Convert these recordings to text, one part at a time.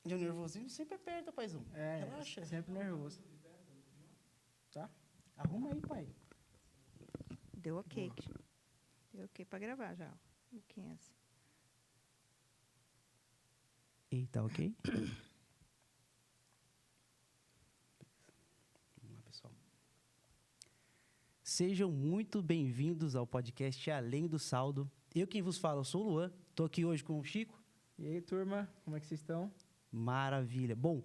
De um nervosinho sempre aperta, paizão. Relaxa. Sempre nervoso. Tá? Arruma aí, pai. Deu ok. Deu ok para gravar já. O 15. Eita, ok? Vamos lá, pessoal. Sejam muito bem-vindos ao podcast Além do Saldo. Eu quem vos falo, eu sou o Luan. Estou aqui hoje com o Chico. E aí, turma? Como é que vocês estão? Maravilha. Bom,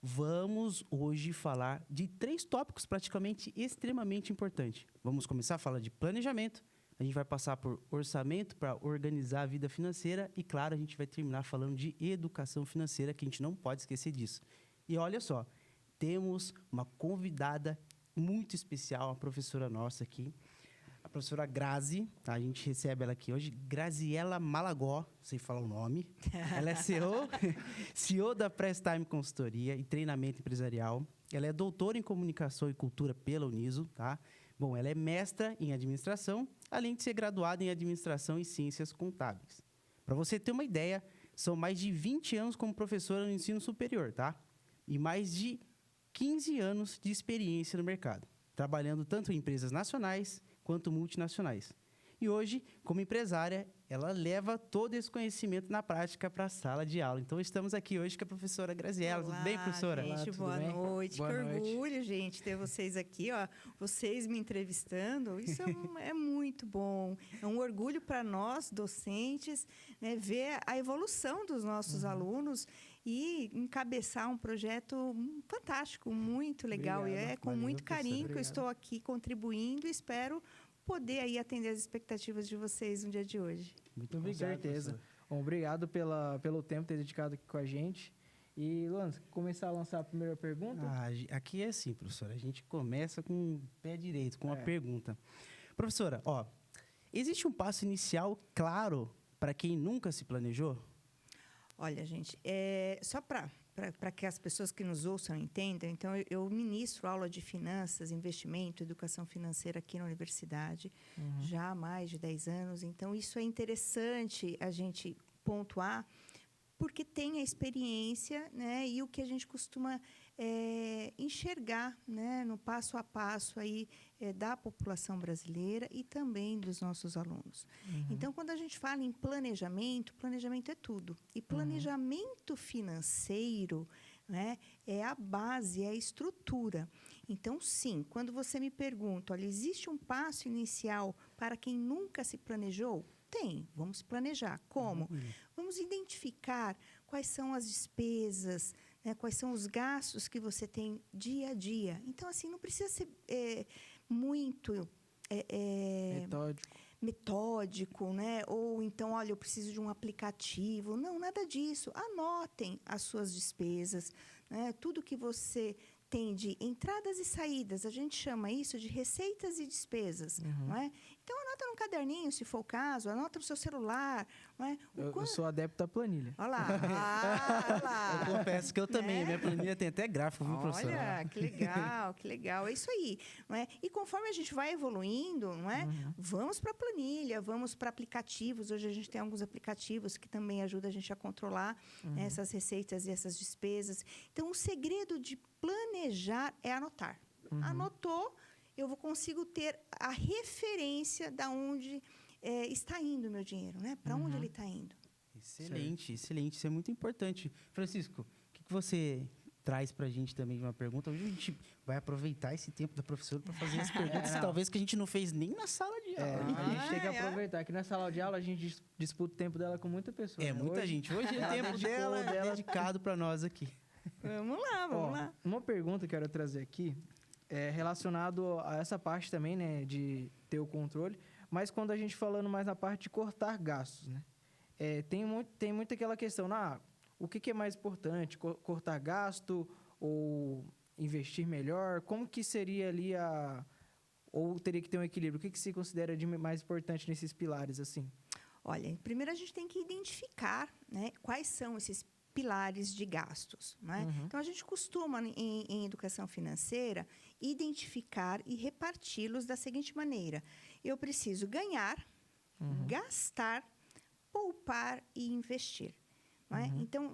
vamos hoje falar de 3 tópicos praticamente extremamente importantes. Vamos começar a falar de planejamento, a gente vai passar por orçamento para organizar a vida financeira e, claro, a gente vai terminar falando de educação financeira, que a gente não pode esquecer disso. E olha só, temos uma convidada muito especial, a professora nossa aqui, a professora Grazi, tá? A gente recebe ela aqui hoje, Graziela Malagó, sei falar o nome. Ela é CEO da Prestime Consultoria e Treinamento Empresarial. Ela é doutora em Comunicação e Cultura pela Uniso, tá? Bom, ela é mestra em Administração, além de ser graduada em Administração e Ciências Contábeis. Para você ter uma ideia, são mais de 20 anos como professora no ensino superior, tá? E mais de 15 anos de experiência no mercado, trabalhando tanto em empresas nacionais quanto multinacionais. E hoje, como empresária, ela leva todo esse conhecimento na prática para a sala de aula. Então, estamos aqui hoje com a professora Graziela. Olá, Tudo bem, professora? gente, Olá, tudo boa bem? noite. Boa Que noite. orgulho, gente, ter vocês aqui, ó. Vocês me entrevistando, isso é muito bom. É um orgulho para nós, docentes, né, ver a evolução dos nossos alunos e encabeçar um projeto fantástico, muito legal. Obrigado. E é com Valeu, muito carinho que eu obrigado. estou aqui contribuindo e espero poder aí atender as expectativas de vocês no dia de hoje. Muito Com obrigado, certeza. professora. Bom, obrigado pelo tempo ter dedicado aqui com a gente. E, Luan, começar a lançar a primeira pergunta? Aqui é assim, professora. A gente começa com o pé direito, com uma É. pergunta. Professora, ó, existe um passo inicial claro para quem nunca se planejou? Olha, gente, só para que as pessoas que nos ouçam entendam, então eu ministro aula de finanças, investimento, educação financeira aqui na universidade já há mais de 10 anos. Então, isso é interessante a gente pontuar, porque tem a experiência, né, e o que a gente costuma enxergar, né, no passo a passo aí, da população brasileira e também dos nossos alunos. Então, quando a gente fala em planejamento, planejamento é tudo. E planejamento financeiro, né, é a base, é a estrutura. Então, sim, quando você me pergunta, olha, existe um passo inicial para quem nunca se planejou? Tem, vamos planejar. Como? Vamos identificar quais são as despesas, né, quais são os gastos que você tem dia a dia. Então, assim, não precisa ser muito metódico, né? Ou então, olha, eu preciso de um aplicativo. Não, nada disso. Anotem as suas despesas, né? Tudo que você tem de entradas e saídas, a gente chama isso de receitas e despesas, não é? Então, anota num caderninho, se for o caso, anota no seu celular, não é? Eu sou adepto à planilha. Olha lá, olha lá. Eu confesso que eu também, Né? minha planilha tem até gráfico, viu, professora? Olha, que legal, que legal. É isso aí, não é? E conforme a gente vai evoluindo, não é? Vamos para a planilha, vamos para aplicativos. Hoje a gente tem alguns aplicativos que também ajudam a gente a controlar essas receitas e essas despesas. Então, o segredo de planejar é anotar. Anotou, eu consigo ter a referência da onde está indo o meu dinheiro, né? Para onde ele está indo. Excelente, excelente. Isso é muito importante. Francisco, o que você traz para a gente também de uma pergunta? Hoje a gente vai aproveitar esse tempo da professora para fazer as perguntas, não. talvez que a gente não fez nem na sala de aula. hein? A gente tem que aproveitar. Aqui na sala de aula, a gente disputa o tempo dela com muita pessoa. É, né? muita gente. Hoje o ela tempo dedicou dela é dela. dedicado para nós aqui. Vamos lá, vamos Ó, lá. uma pergunta que eu quero trazer aqui é relacionado a essa parte também, né, de ter o controle, mas quando a gente falando mais na parte de cortar gastos, né? Tem muito aquela questão, o que é mais importante, cortar gasto ou investir melhor? Como que seria ali ou teria que ter um equilíbrio? O que se considera de mais importante nesses pilares, assim? Olha, primeiro a gente tem que identificar, né, quais são esses pilares de gastos, né? Então, a gente costuma, em educação financeira, identificar e reparti-los da seguinte maneira. Eu preciso ganhar, gastar, poupar e investir. não é? Então,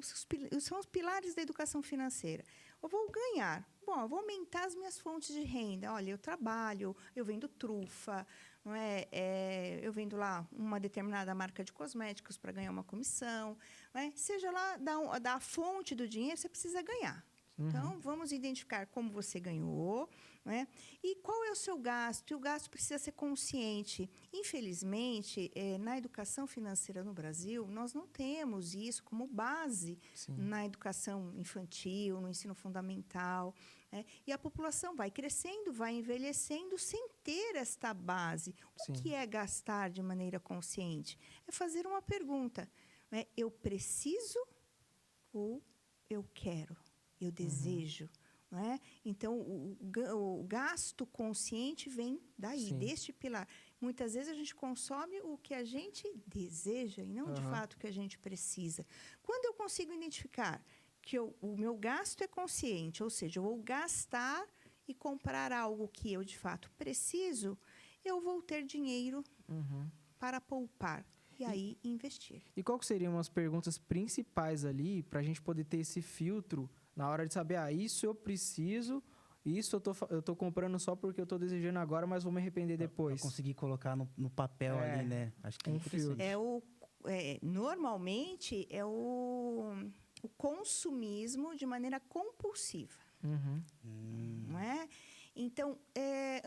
são os pilares da educação financeira. Eu vou ganhar. Bom, eu vou aumentar as minhas fontes de renda. Olha, eu trabalho, eu vendo trufa, não é? Eu vendo lá uma determinada marca de cosméticos para ganhar uma comissão. Não é? Seja lá da fonte do dinheiro, você precisa ganhar. Então, vamos identificar como você ganhou, né? E qual é o seu gasto. E o gasto precisa ser consciente. Infelizmente, na educação financeira no Brasil, nós não temos isso como base na educação infantil, no ensino fundamental. Né? E a população vai crescendo, vai envelhecendo sem ter esta base. O que é gastar de maneira consciente? É fazer uma pergunta. Né? Eu preciso ou eu quero? Eu desejo, não é? Então, o gasto consciente vem daí, deste pilar. Muitas vezes a gente consome o que a gente deseja e não, de fato, o que a gente precisa. Quando eu consigo identificar que o meu gasto é consciente, ou seja, eu vou gastar e comprar algo que eu, de fato, preciso, eu vou ter dinheiro para poupar. E aí, investir. E qual que seriam as perguntas principais ali para a gente poder ter esse filtro na hora de saber, isso eu preciso, isso eu tô comprando só porque eu tô desejando agora, mas vou me arrepender depois. Pra conseguir colocar no papel ali, né? Acho que é interessante. Normalmente, é o consumismo de maneira compulsiva. Não é? Então,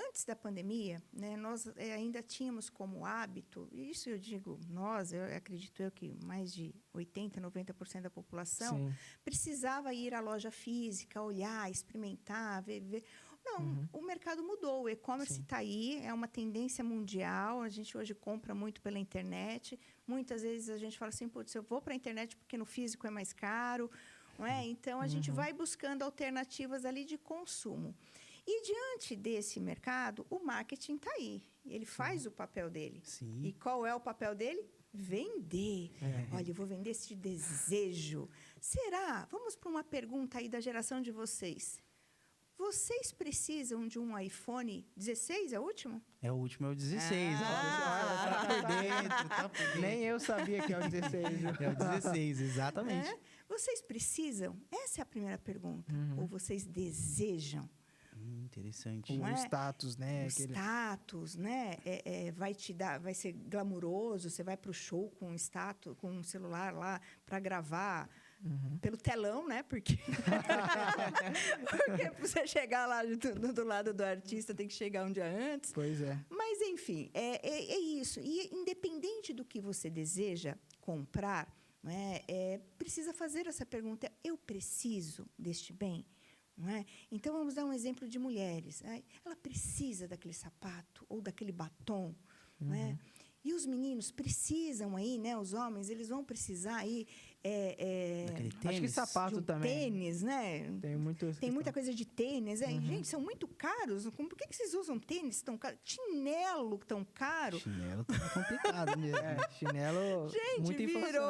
antes da pandemia, né, nós ainda tínhamos como hábito, isso eu digo nós, eu acredito que mais de 80%, 90% da população precisava ir à loja física, olhar, experimentar, ver. Não, o mercado mudou, o e-commerce está aí, é uma tendência mundial, a gente hoje compra muito pela internet, muitas vezes a gente fala assim, putz, eu vou para a internet porque no físico é mais caro, não é? Então, a gente vai buscando alternativas ali de consumo. E, diante desse mercado, o marketing está aí. Ele faz o papel dele. E qual é o papel dele? Vender. Olha, eu vou vender esse desejo. Será? Vamos para uma pergunta aí da geração de vocês. Vocês precisam de um iPhone 16, é o último? É o último, é o 16. Tá por dentro. Nem eu sabia que é o 16. É o 16, exatamente. Vocês precisam? Essa é a primeira pergunta. Ou vocês desejam? Interessante. O status, né? O status, né? Vai ser glamuroso. Você vai para o show com um status, com um celular lá para gravar pelo telão, né? Porque para você chegar lá do lado do artista tem que chegar um dia antes. Pois é. Mas enfim, é isso. E independente do que você deseja comprar, né? Precisa fazer essa pergunta: eu preciso deste bem? Não é? Então, vamos dar um exemplo de mulheres. Né? Ela precisa daquele sapato ou daquele batom. Não é? E os meninos precisam aí, né? Os homens, eles vão precisar aí... Acho que sapato também. Tênis, né? Tem muita coisa de tênis. Gente, são muito caros. Por que vocês usam tênis tão caro? Chinelo tão caro. Chinelo tá complicado mesmo. Chinelo, gente, muito virou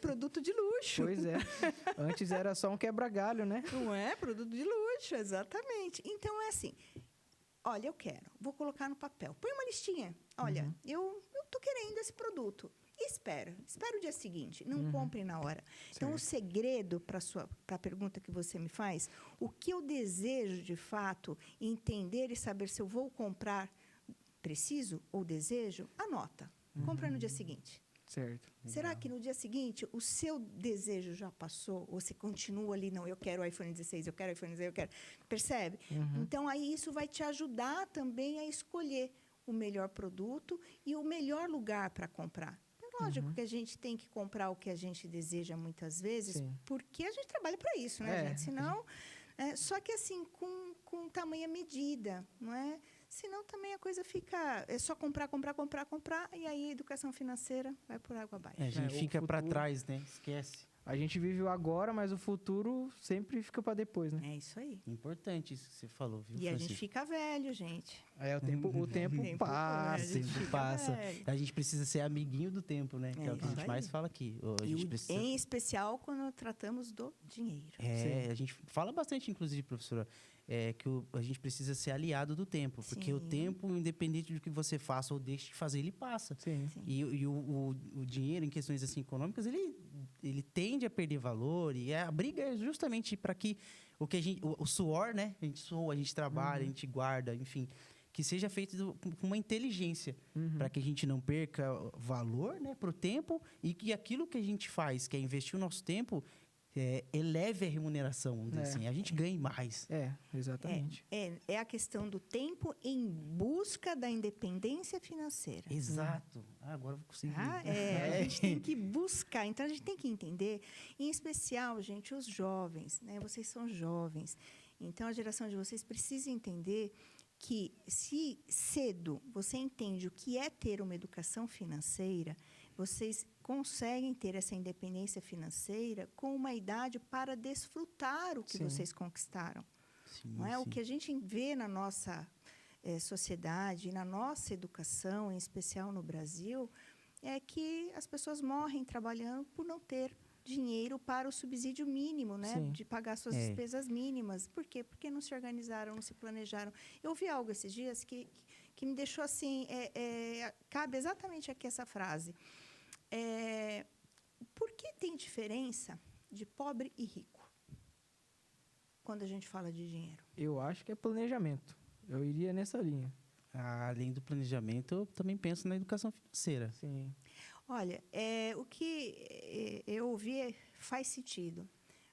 produto de luxo. Pois é. Antes era só um quebra-galho, né? Não é? Produto de luxo, exatamente. Então, é assim... Olha, eu quero. Vou colocar no papel. Põe uma listinha. Olha, eu tô querendo esse produto. E espera o dia seguinte. Não compre na hora. Certo. Então, o segredo para a pergunta que você me faz, o que eu desejo, de fato, entender e saber se eu vou comprar, preciso ou desejo, anota. Compra no dia seguinte. Certo. Será que no dia seguinte o seu desejo já passou? Ou você continua ali, não, eu quero o iPhone 16, eu quero o iPhone 16, eu quero... Percebe? Então, aí isso vai te ajudar também a escolher o melhor produto e o melhor lugar para comprar. É lógico que a gente tem que comprar o que a gente deseja muitas vezes, porque a gente trabalha para isso, né, gente? Senão... só que, assim, com tamanha medida, não é? Senão também a coisa fica... É só comprar, e aí a educação financeira vai por água abaixo. A gente fica para trás, né? Esquece. A gente vive o agora, mas o futuro sempre fica para depois, né? É isso aí. Importante isso que você falou, viu, E Francisco? a gente fica velho, gente. O tempo passa. A gente fica passa. velho. A gente precisa ser amiguinho do tempo, né? Que é o que a isso gente aí. mais fala aqui. A E gente precisa... em especial quando tratamos do dinheiro. A gente fala bastante, inclusive, professora, que a gente precisa ser aliado do tempo. Porque o tempo, independente do que você faça ou deixe de fazer, ele passa. Sim. E o dinheiro, em questões assim, econômicas, ele ele tende a perder valor e a briga é justamente para que o suor, né? A gente sua, a gente trabalha, a gente guarda, enfim, que seja feito com uma inteligência para que a gente não perca valor, né, para o tempo e que aquilo que a gente faz, que é investir o nosso tempo, eleve a remuneração, vamos dizer assim, a gente ganhe mais. Exatamente. É a questão do tempo em busca da independência financeira. Exato. Agora eu vou conseguir. A gente tem que buscar. Então, a gente tem que entender, em especial, gente, os jovens, né? Vocês são jovens. Então, a geração de vocês precisa entender que, se cedo você entende o que é ter uma educação financeira, vocês conseguem ter essa independência financeira com uma idade para desfrutar o que vocês conquistaram. Sim, não é? O que a gente vê na nossa sociedade, na nossa educação, em especial no Brasil, é que as pessoas morrem trabalhando por não ter dinheiro para o subsídio mínimo, né? De pagar suas despesas mínimas. Por quê? Porque não se organizaram, não se planejaram. Eu ouvi algo esses dias que me deixou assim... cabe exatamente aqui essa frase. Por que tem diferença de pobre e rico quando a gente fala de dinheiro? Eu acho que é planejamento. Eu iria nessa linha. Além do planejamento, eu também penso na educação financeira. Sim. Olha, o que eu ouvi faz sentido,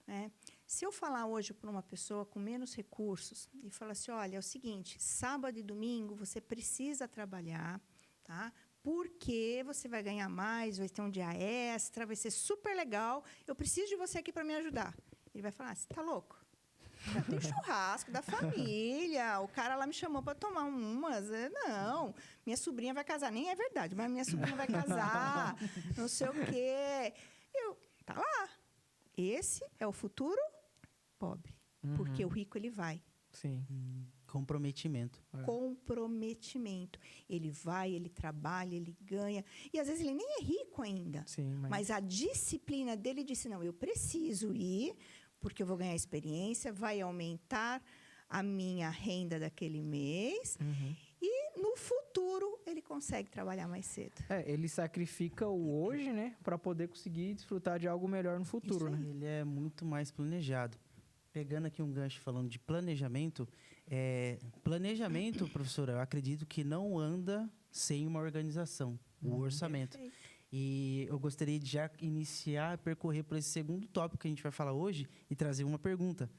né? Se eu falar hoje para uma pessoa com menos recursos e falar assim, olha, é o seguinte, sábado e domingo você precisa trabalhar, tá? Porque você vai ganhar mais, vai ter um dia extra, vai ser super legal, eu preciso de você aqui para me ajudar. Ele vai falar, você está louco? Já tem churrasco da família, o cara lá me chamou para tomar umas. Não, minha sobrinha vai casar. Nem é verdade, mas minha sobrinha vai casar, não sei o quê. Tá lá. Esse é o futuro pobre. Porque o rico, ele vai. Sim. Comprometimento. Comprometimento. Ele vai, ele trabalha, ele ganha. E, às vezes, ele nem é rico ainda. Sim, mas a disciplina dele disse, não, eu preciso ir... porque eu vou ganhar experiência, vai aumentar a minha renda daquele mês. E, no futuro, ele consegue trabalhar mais cedo. Ele sacrifica o hoje, né? Para poder conseguir desfrutar de algo melhor no futuro, né? Ele é muito mais planejado. Pegando aqui um gancho falando de planejamento, professora, eu acredito que não anda sem uma organização, o orçamento. Perfeito. E eu gostaria de já iniciar a percorrer por esse segundo tópico que a gente vai falar hoje e trazer uma pergunta.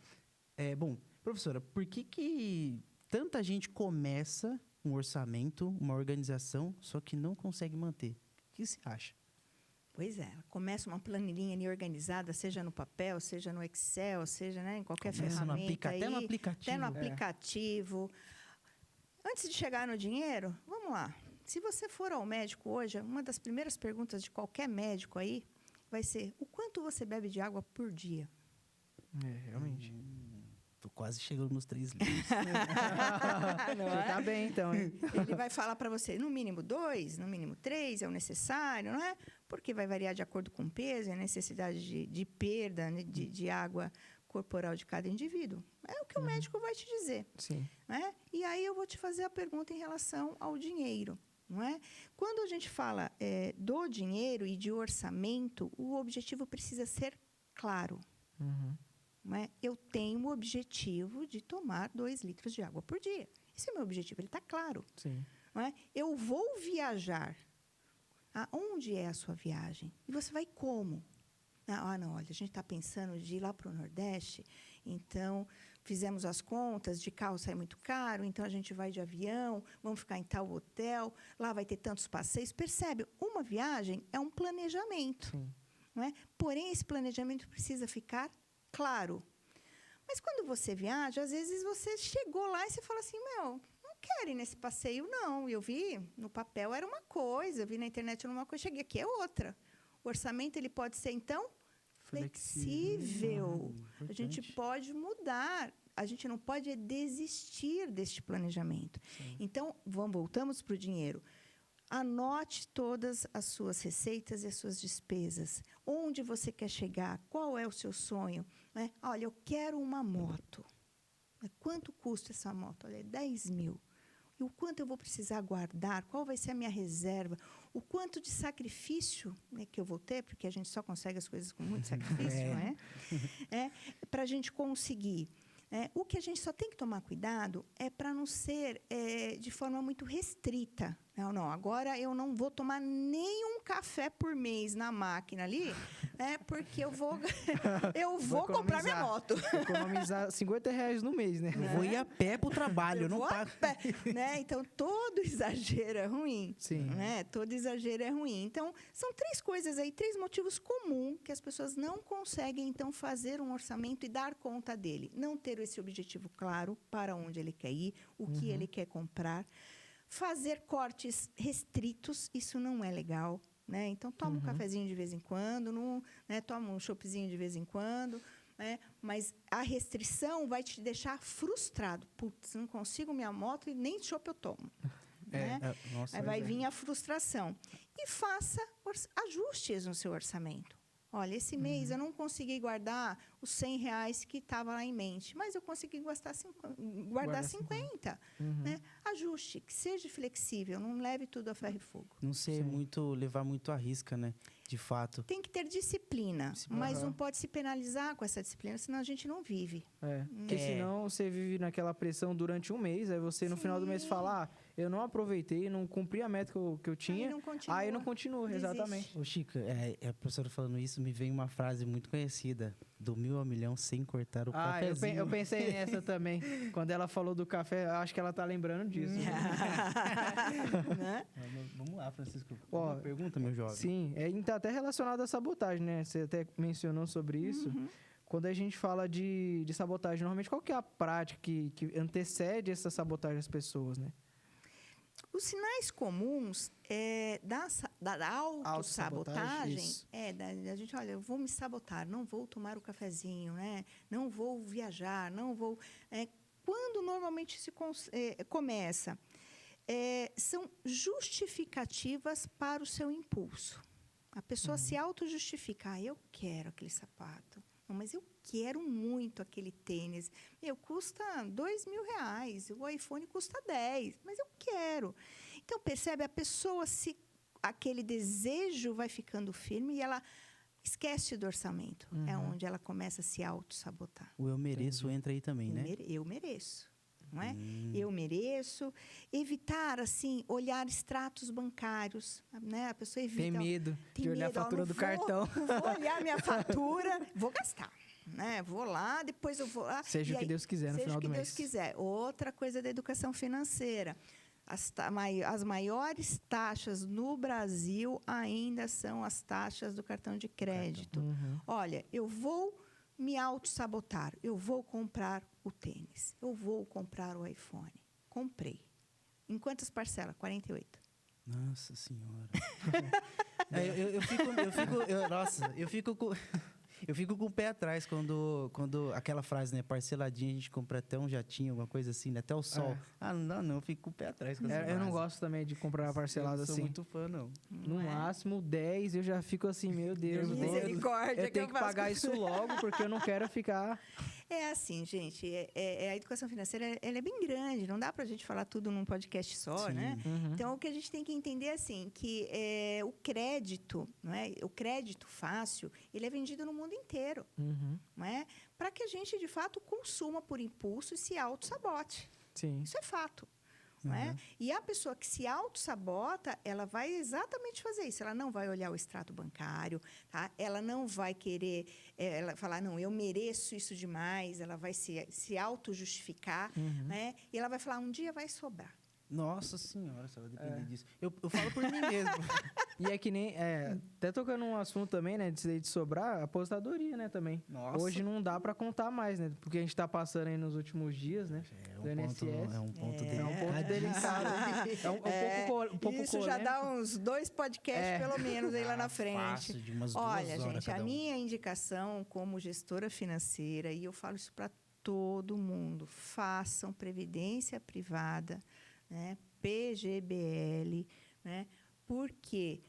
Bom, professora, por que tanta gente começa um orçamento, uma organização, só que não consegue manter? O que você acha? Pois é, começa uma planilhinha ali organizada, seja no papel, seja no Excel, seja, né, em qualquer ferramenta. Até no aplicativo. Até no aplicativo. Antes de chegar no dinheiro, vamos lá. Se você for ao médico hoje, uma das primeiras perguntas de qualquer médico aí vai ser: o quanto você bebe de água por dia? Realmente. Tô quase chegando nos 3 litros. Você tá bem, então, hein? Ele vai falar para você, no mínimo 2, no mínimo 3, é o necessário, não é? Porque vai variar de acordo com o peso e a necessidade de perda, né, de água corporal de cada indivíduo. É o que o médico vai te dizer. Sim. Né? E aí eu vou te fazer a pergunta em relação ao dinheiro. Não é? Quando a gente fala do dinheiro e de orçamento, o objetivo precisa ser claro. Não é? Eu tenho o objetivo de tomar 2 litros de água por dia. Esse é o meu objetivo, ele está claro. Sim. Não é? Eu vou viajar. Aonde é a sua viagem? E você vai como? Não, olha, a gente está pensando de ir lá para o Nordeste, então fizemos as contas, de carro sai muito caro, então a gente vai de avião, vamos ficar em tal hotel, lá vai ter tantos passeios. Percebe? Uma viagem é um planejamento. Sim. Não é? Porém, esse planejamento precisa ficar claro. Mas quando você viaja, às vezes você chegou lá e você fala assim, não quero ir nesse passeio, não. Eu vi, no papel era uma coisa, eu vi na internet era uma coisa, cheguei aqui é outra. O orçamento, ele pode ser, então, flexível. A gente pode mudar. A gente não pode desistir deste planejamento. Sim. Então, voltamos para o dinheiro. Anote todas as suas receitas e as suas despesas. Onde você quer chegar? Qual é o seu sonho? Né? Olha, eu quero uma moto. Quanto custa essa moto? Olha, 10 mil. E o quanto eu vou precisar guardar, qual vai ser a minha reserva, o quanto de sacrifício, né, que eu vou ter, porque a gente só consegue as coisas com muito sacrifício, não é? Para a gente conseguir. O que a gente só tem que tomar cuidado é para não ser de forma muito restrita. Não, agora eu não vou tomar nenhum café por mês na máquina ali, porque eu vou comprar minha moto. Economizar R$50 no mês, né? Eu vou ir a pé pro trabalho, eu não pago. Então, todo exagero é ruim. Sim. Né? Todo exagero é ruim. Então, são 3 coisas aí, 3 motivos comuns que as pessoas não conseguem, então, fazer um orçamento e dar conta dele. Não ter esse objetivo claro para onde ele quer ir, o que ele quer comprar. Fazer cortes restritos, isso não é legal. Né? Então, toma um cafezinho de vez em quando, toma um choppzinho de vez em quando, mas a restrição vai te deixar frustrado. Putz, não consigo minha moto e nem chopp eu tomo. Nossa, aí vai vir a frustração. E faça ajustes no seu orçamento. Olha, esse mês eu não consegui guardar os R$100 que estava lá em mente, mas eu consegui guardar 50. Né? Ajuste, que seja flexível, não leve tudo a ferro e fogo. Não ser levar muito à risca, né? De fato. Tem que ter disciplina, mas não pode se penalizar com essa disciplina, senão a gente não vive. Porque senão você vive naquela pressão durante um mês, aí você no final do mês fala, eu não aproveitei, não cumpri a meta que eu tinha, aí não continua, exatamente. Ô, Chica, a professora falando isso, me vem uma frase muito conhecida, do 1000 ao milhão sem cortar o cafezinho. Eu pensei nessa também. Quando ela falou do café, acho que ela tá lembrando disso. Vamos lá, Francisco. Uma pergunta, meu jovem. Sim, tá até relacionado à sabotagem, né? Você até mencionou sobre isso. Quando a gente fala de sabotagem, normalmente qual que é a prática que antecede essa sabotagem às pessoas, né? Os sinais comuns da autossabotagem da gente, olha, eu vou me sabotar, não vou tomar o cafezinho, né? Não vou viajar, não vou... Quando normalmente se começa? São justificativas para o seu impulso. A pessoa se auto-justifica. Eu quero aquele sapato. Não, mas eu quero muito aquele tênis. Custa R$2.000. O iPhone custa 10. Mas eu quero. Então, percebe? A pessoa, aquele desejo vai ficando firme e ela esquece do orçamento. É onde ela começa a se auto-sabotar. O eu mereço entra aí também, né? Eu mereço. Não é? Eu mereço. Evitar, assim, olhar extratos bancários. Né? A pessoa evita... Tem medo de olhar a fatura do cartão. Vou olhar minha fatura, vou gastar. Né? Vou lá, depois eu vou lá. Seja o que Deus quiser no final do mês. Seja o que Deus quiser. Outra coisa da educação financeira. As maiores taxas no Brasil ainda são as taxas do cartão de crédito. Olha, eu vou me auto-sabotar. Eu vou comprar o tênis. Eu vou comprar o iPhone. Comprei. Em quantas parcelas? 48. Nossa Senhora. Eu fico com o pé atrás quando aquela frase, né? Parceladinha, a gente compra até um jatinho, alguma coisa assim, né? Até o sol. Não, eu fico com o pé atrás com essa frase. Eu não gosto também de comprar parcelado assim. Não sou muito fã, não. No máximo 10, eu já fico assim, meu Deus. Misericórdia. Eu tenho que pagar isso logo, porque eu não quero ficar... É assim, gente, a educação financeira ela é bem grande, não dá para a gente falar tudo num podcast só, né? Então, o que a gente tem que entender é assim, que o crédito, não é? O crédito fácil, ele é vendido no mundo inteiro, não é? Para que a gente, de fato, consuma por impulso e se auto-sabote. Sim. Isso é fato. Não é? E a pessoa que se auto-sabota, ela vai exatamente fazer isso. Ela não vai olhar o extrato bancário, tá? Ela não vai querer ela falar, não, eu mereço isso demais. Ela vai se auto-justificar, né? E ela vai falar, um dia vai sobrar. Nossa Senhora, se ela depender disso. Eu falo por mim mesmo. E é que nem... até tocando um assunto também, né? De sobrar, aposentadoria, né? Também. Nossa. Hoje não dá para contar mais, né? Porque a gente tá passando aí nos últimos dias, né? É um ponto delicado. Um pouco isso já dá uns 2 podcasts, pelo menos, aí lá na frente. Fácil, de umas 2 Olha, horas gente, a minha indicação como gestora financeira, e eu falo isso para todo mundo, façam previdência privada, né, PGBL, né, porque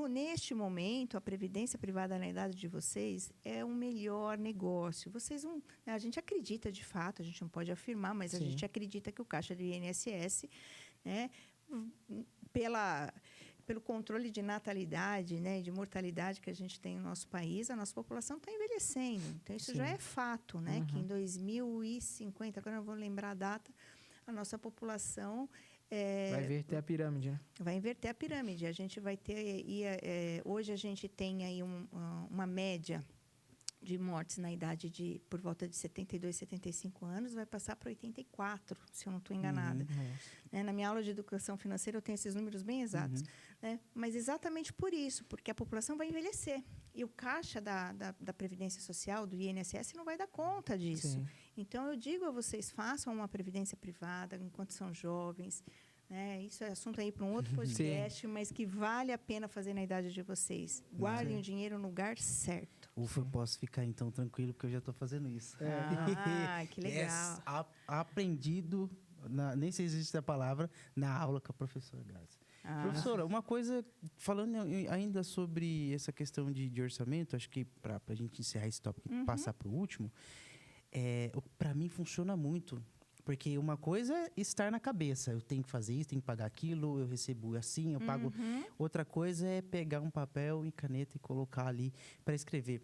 neste momento a previdência privada na idade de vocês é o melhor negócio. Vocês não, a gente acredita de fato, a gente não pode afirmar, mas a gente acredita que o caixa do INSS né? Pelo controle de natalidade, né, de mortalidade que a gente tem no nosso país, a nossa população está envelhecendo. Então, isso Sim. já é fato, né? Que em 2050, agora não vou lembrar a data, a nossa população Vai inverter a pirâmide, né? vai inverter a pirâmide. A gente vai ter... hoje a gente tem aí uma média de mortes na idade de por volta de 72, 75 anos, vai passar para 84, se eu não estou enganada. Nossa. Na minha aula de educação financeira, eu tenho esses números bem exatos. Né? Mas exatamente por isso, porque a população vai envelhecer. E o caixa da Previdência Social, do INSS, não vai dar conta disso. Sim. Então, eu digo a vocês, façam uma previdência privada enquanto são jovens. Né? Isso é assunto aí para um outro podcast, mas que vale a pena fazer na idade de vocês. Guardem o dinheiro no lugar certo. Ufa, eu posso ficar então tranquilo, porque eu já estou fazendo isso. Ah, que legal. Aprendido, nem sei se existe a palavra, na aula com a professora Grazi. Professora, uma coisa, falando ainda sobre essa questão de orçamento, acho que para a gente encerrar esse tópico e passar para o último, para mim funciona muito. Porque uma coisa é estar na cabeça, eu tenho que fazer isso, tenho que pagar aquilo, eu recebo assim, eu pago. Outra coisa é pegar um papel e caneta e colocar ali para escrever.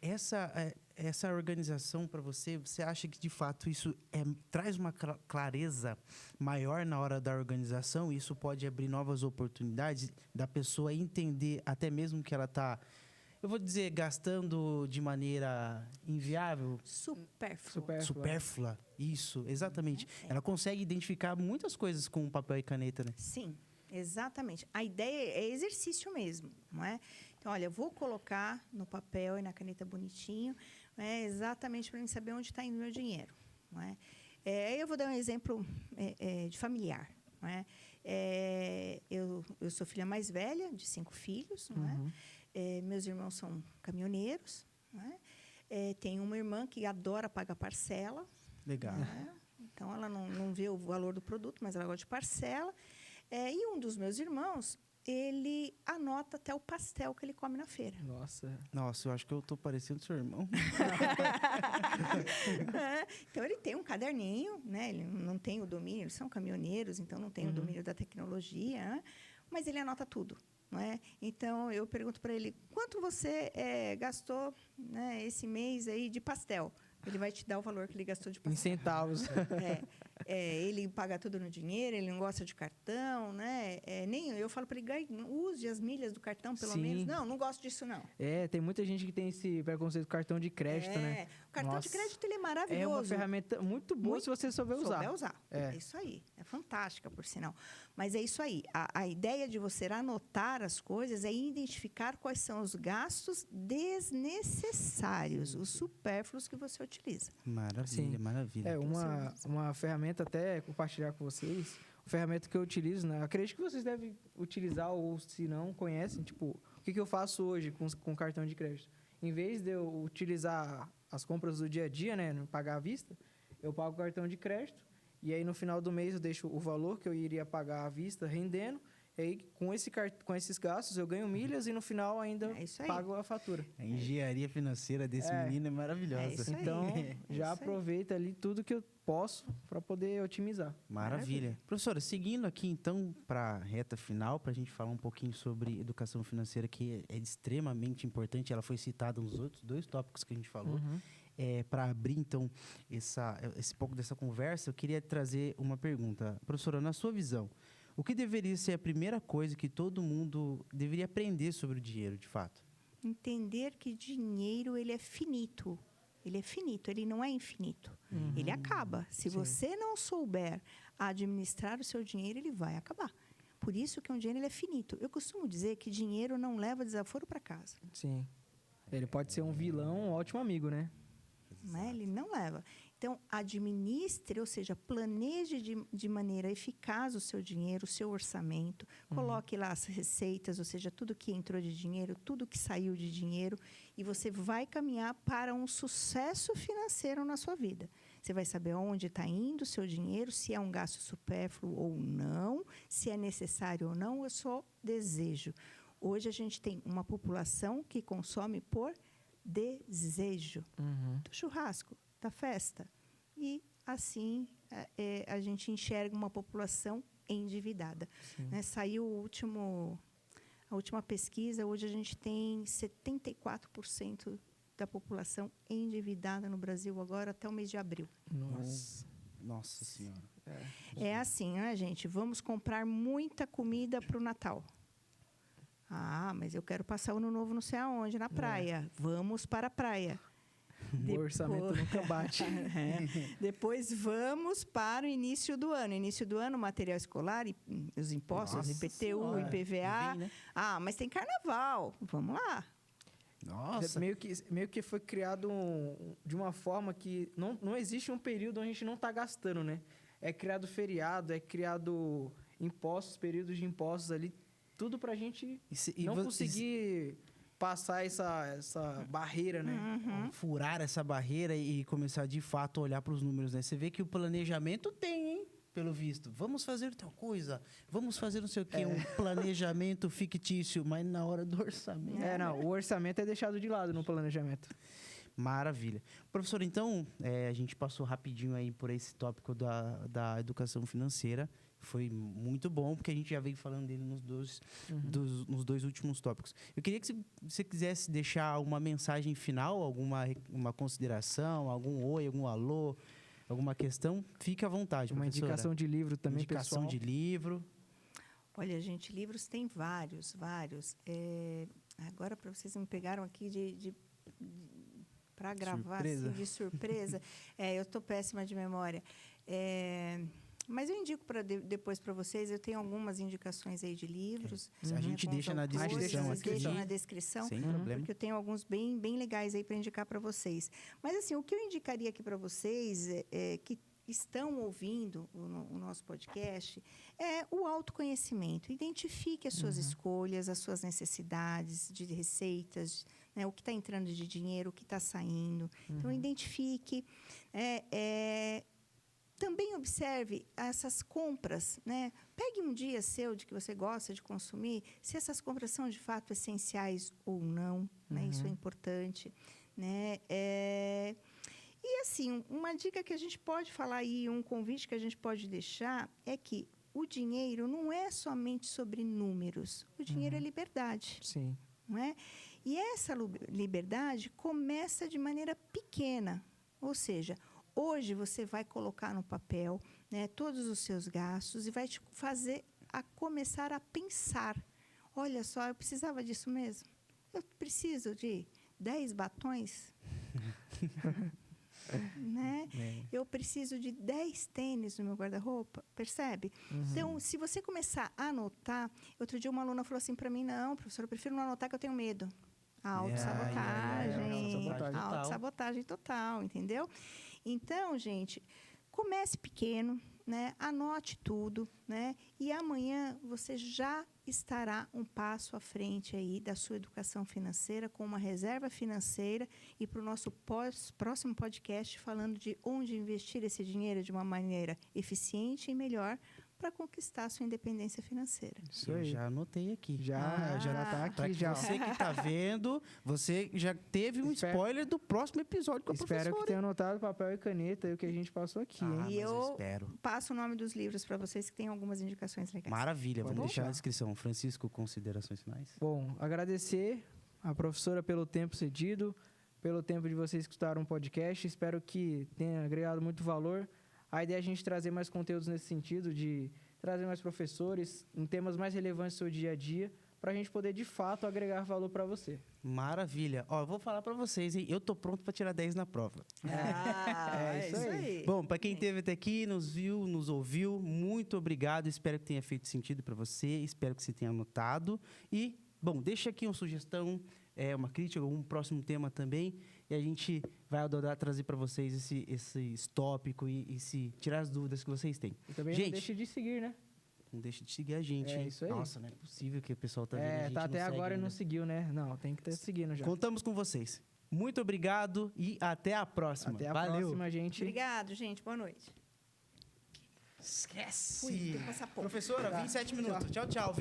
Essa organização para você, você acha que de fato isso traz uma clareza maior na hora da organização? Isso pode abrir novas oportunidades da pessoa entender até mesmo que ela está, eu vou dizer, gastando de maneira inviável? Supérflua. Isso, exatamente. Ela consegue identificar muitas coisas com papel e caneta, né? Sim, exatamente. A ideia é exercício mesmo, não é? Então, olha, eu vou colocar no papel e na caneta bonitinho, exatamente para mim saber onde está indo o meu dinheiro, não é? Eu vou dar um exemplo de familiar, não é? Eu sou filha mais velha, de 5 filhos, não é? Meus irmãos são caminhoneiros, não é? Tenho uma irmã que adora pagar parcela. Legal. Né? Então, ela não vê o valor do produto, mas ela gosta de parcela. E um dos meus irmãos, ele anota até o pastel que ele come na feira. Nossa, eu acho que eu estou parecendo seu irmão. Então, ele tem um caderninho, né? Ele não tem o domínio, eles são caminhoneiros, então não tem o domínio da tecnologia, né? Mas ele anota tudo. Não é? Então, eu pergunto para ele, quanto você gastou, né, esse mês aí de pastel? Ele vai te dar o valor que ele gastou de pastel. Em centavos. Ele paga tudo no dinheiro, ele não gosta de cartão, né? Nem eu falo para ele, use as milhas do cartão, pelo menos. Não gosto disso, não. Tem muita gente que tem esse preconceito do cartão de crédito, né? O cartão de crédito, ele é maravilhoso. É uma ferramenta muito boa se você souber usar. É isso aí. É fantástica, por sinal. Mas é isso aí. A ideia de você anotar as coisas é identificar quais são os gastos desnecessários, os supérfluos que você utiliza. Maravilha, maravilha. Uma ferramenta, até compartilhar com vocês, uma ferramenta que eu utilizo, né? Acredito que vocês devem utilizar, ou se não conhecem, tipo, o que eu faço hoje com cartão de crédito? Em vez de eu utilizar as compras do dia a dia, né, pagar à vista, eu pago o cartão de crédito, e aí no final do mês eu deixo o valor que eu iria pagar à vista rendendo. E aí, com esses gastos, eu ganho milhas e no final ainda pago a fatura. A engenharia financeira desse menino é maravilhosa. Então, já aproveita ali tudo que eu posso para poder otimizar. Maravilha. Professora, seguindo aqui então para a reta final, para a gente falar um pouquinho sobre educação financeira, que é extremamente importante. Ela foi citada nos outros 2 tópicos que a gente falou. Para abrir, então, esse pouco dessa conversa, eu queria trazer uma pergunta. Professora, na sua visão, o que deveria ser a primeira coisa que todo mundo deveria aprender sobre o dinheiro, de fato? Entender que dinheiro, ele é finito. Ele é finito, ele não é infinito. Ele acaba. Se você não souber administrar o seu dinheiro, ele vai acabar. Por isso que um dinheiro ele é finito. Eu costumo dizer que dinheiro não leva desaforo para casa. Sim. Ele pode ser um vilão, um ótimo amigo, né? Ele não leva. Então, administre, ou seja, planeje de maneira eficaz o seu dinheiro, o seu orçamento. Coloque lá as receitas, ou seja, tudo que entrou de dinheiro, tudo que saiu de dinheiro. E você vai caminhar para um sucesso financeiro na sua vida. Você vai saber onde está indo o seu dinheiro, se é um gasto supérfluo ou não, se é necessário ou não, é só desejo. Hoje, a gente tem uma população que consome por desejo do churrasco, da festa. E, assim, a gente enxerga uma população endividada. Né? Saiu a última pesquisa, hoje a gente tem 74% da população endividada no Brasil agora até o mês de abril. Nossa Senhora. É assim, né, gente? Vamos comprar muita comida para o Natal. Ah, mas eu quero passar o Ano Novo não sei aonde, na praia. Vamos para a praia. O orçamento nunca bate. Depois vamos para o início do ano. Início do ano, material escolar, os impostos, Nossa IPTU, Senhora. IPVA. Vem, né? Ah, mas tem carnaval. Vamos lá. Nossa. Meio que foi criado de uma forma que não existe um período onde a gente não está gastando, né? É criado feriado, é criado impostos, períodos de impostos ali, tudo para a gente não conseguir passar essa barreira, né? Furar essa barreira e começar de fato a olhar para os números, né? Você vê que o planejamento tem, hein? Pelo visto. Vamos fazer tal coisa, vamos fazer não sei o quê, um planejamento fictício, mas na hora do orçamento. O orçamento é deixado de lado no planejamento. Maravilha. Professor, então, a gente passou rapidinho aí por esse tópico da educação financeira. Foi muito bom, porque a gente já veio falando dele nos dois últimos tópicos. Eu queria que você quisesse deixar uma mensagem final, uma consideração, algum oi, algum alô, alguma questão. Fique à vontade, Uma professora. indicação de livro também, indicação pessoal. de livro. Olha, gente, livros tem vários. Agora, para vocês me pegaram aqui para gravar Surpresa. assim, de surpresa. Eu estou péssima de memória. Mas eu indico depois para vocês. Eu tenho algumas indicações aí de livros. A gente deixa na descrição aqui. Deixa na descrição. Sem problema. Porque eu tenho alguns bem, bem legais aí para indicar para vocês. Mas, assim, o que eu indicaria aqui para vocês que estão ouvindo o nosso podcast é o autoconhecimento. Identifique as suas escolhas, as suas necessidades de receitas, né, o que está entrando de dinheiro, o que está saindo. Então, identifique. Também observe essas compras, né? Pegue um dia seu de que você gosta de consumir, se essas compras são de fato essenciais ou não, né? Isso é importante, né? E assim, uma dica que a gente pode falar aí, um convite que a gente pode deixar é que o dinheiro não é somente sobre números, o dinheiro é liberdade. Sim. Não é? E essa liberdade começa de maneira pequena, ou seja, hoje você vai colocar no papel, né, todos os seus gastos e vai te fazer a começar a pensar. Olha só, eu precisava disso mesmo? Eu preciso de 10 batons? Né? Eu preciso de 10 tênis no meu guarda-roupa? Percebe? Então, se você começar a anotar... Outro dia uma aluna falou assim para mim, não, professora, eu prefiro não anotar que eu tenho medo. Autossabotagem total, entendeu? Então, gente, comece pequeno, né? Anote tudo, né? E amanhã você já estará um passo à frente aí da sua educação financeira com uma reserva financeira e para o nosso próximo podcast falando de onde investir esse dinheiro de uma maneira eficiente e melhor para conquistar a sua independência financeira. Isso aí. Eu já anotei aqui. Já tá aqui. Pra que já. você que está vendo, você já teve um spoiler do próximo episódio com a professora. Espero que tenha anotado papel e caneta aí o que a gente passou aqui, hein? E eu espero. passo o nome dos livros para vocês que tem algumas indicações legais. Maravilha, vamos Pode deixar na deixar. descrição. Francisco, considerações finais? Bom, agradecer a professora pelo tempo cedido, pelo tempo de vocês que escutaram o podcast. Espero que tenha agregado muito valor. A ideia é a gente trazer mais conteúdos nesse sentido, de trazer mais professores em temas mais relevantes do seu dia a dia, para a gente poder, de fato, agregar valor para você. Maravilha. Ó, eu vou falar para vocês, hein? Eu tô pronto para tirar 10 na prova. É isso aí. Bom, para quem esteve até aqui, nos viu, nos ouviu, muito obrigado. Espero que tenha feito sentido para você. Espero que você tenha anotado. E, bom, deixa aqui uma sugestão, uma crítica, um próximo tema também. E a gente vai adorar trazer para vocês esse tópico e tirar as dúvidas que vocês têm. E também Gente, não deixe de seguir, né? não deixe de seguir a gente. É hein? isso aí. Nossa, não é possível que o pessoal tá vendo a gente Tá não até segue agora e ainda. não seguiu, né? Não, tem que estar seguindo já. Contamos com vocês. Muito obrigado e até a próxima. Até a Valeu. próxima, gente. Obrigado, gente. Boa noite. Esquece. Fui, tem que passar pouco. Professora, 27 minutos. Tchau, tchau, viu?